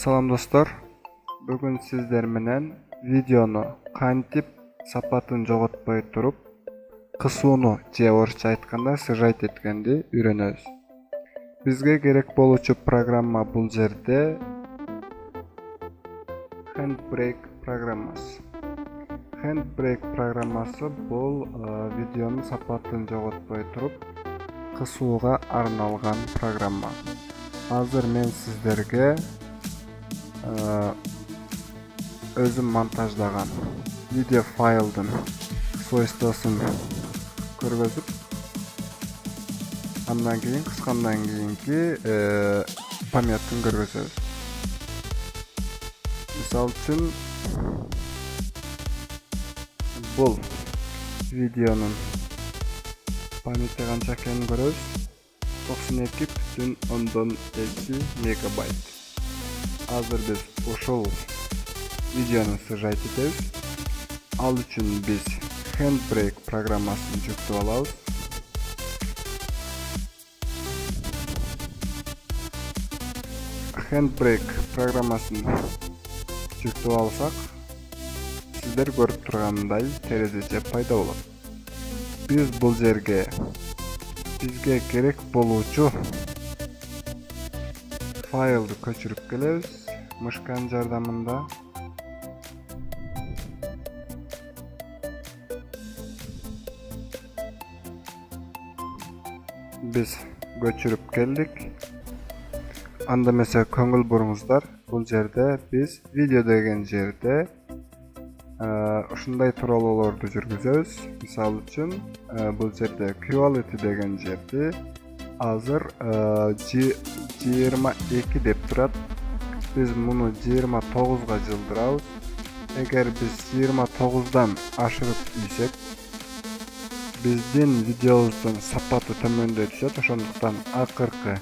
Salam dostlar. Bugün sizler menen videonu kantip sapatın jogotpay turup kısууну же орусча айтканда сжать эткенди үйрөнөбүз. Бизге керек болуучу программа бул жерде Handbrake программасы. Handbrake программасы бул видеонун сапатын жоготпой туруп кысууга арналган программа. Азыр мен сиздерге өзүм монтажлаган видео файлдын свойствосын көргөзүп, андан кийин кыскандан кийинки памяттын көргөзөбүз. Мисалы үчүн бул видеонун памяти канча экенин көрөбүз. 92,2 мегабайт. Азыр биз ошол видеону сжать этебиз. Ал үчүн биз Handbrake программасын жүктөп алабыз. Handbrake программасын жүктөп алсак, сиздер көрүп тургандай терезече пайда болот. Биз бул жерге бизге керек болуучу файлды көчүрүп келебиз мышканын жардамында. Биз көчүрүп келдик. Анда эмесе көңүл буруңуздар, бул жерде биз видео деген жерде ушундай тууралууларды жүргүзөбүз. Мисалы үчүн бул жерде quality деген жерди азыр 22 деп турат. Биз муну 29га жылдырабыз. Эгер биз 29дан ашырып ийсек, биздин видеобуздун сапаты төмөндөй түшөт. Ошондуктан акыркы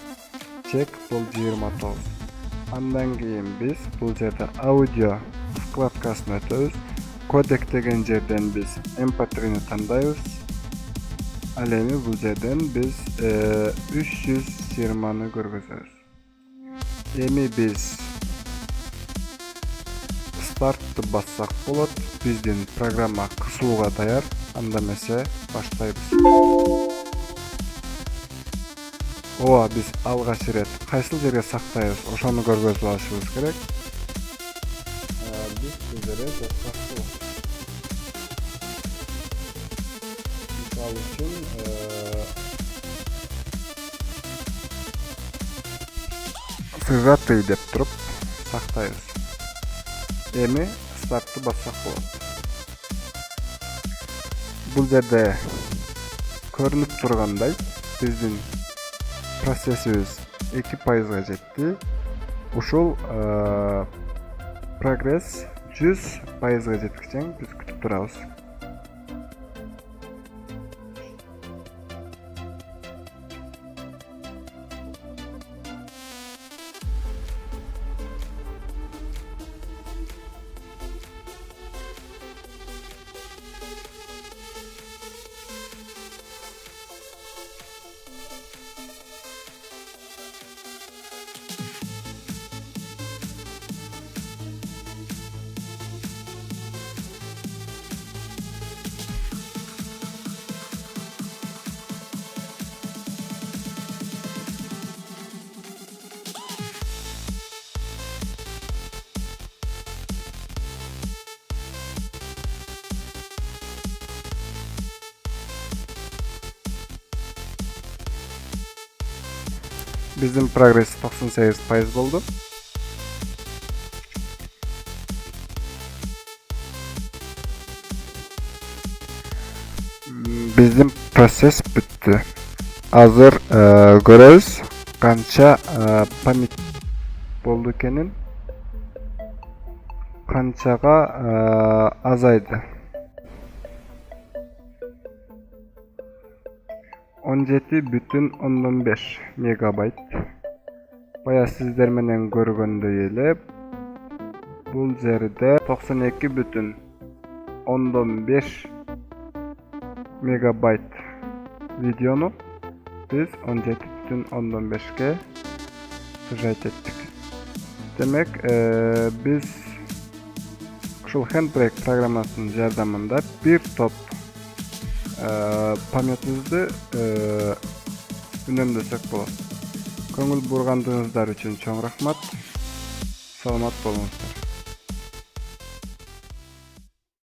чек бул 29. Андан кийин биз бул жерде аудио вкладкасына өтөбүз. Кодек деген жерден биз MP3-ны тандайбыз. Ал эми бул жерден биз 320-ны көргөзөбүз. Эми биз стартты бассак болот. Биздин программа кысууга даяр. Анда эмесе баштайбыз. Биз алгач ирет кайсыл жерге сактайбыз, ошону көргөзүп алышыбыз керек. Биз бул жерге сактайбыз. Мисалы үчүн сжатый деп туруп сактайбыз. Эми стартты бассак болот. Бул жерде көрүнүп тургандай биздин процессибиз 2%га жетти. Ушул прогресс 100%га жеткиче биз күтүп турабыз. Биздин прогресс 98% болду. Биздин процесс бүттү. Азыр көрөбүз канча память болду экенин, канчага азайды. 17,5 мегабайт. Бая сиздер менен көргөндөй эле бул жерде 92,5 мегабайт видеону биз 17,5ке сжать еттик. Demek biz ушул Handbrake programmasının жардамында bir top pamyatыбызды үнөмдөсөк болот. Көңүл бургандыгыңыздар үчүн чоң рахмат. Саламат болуңуздар.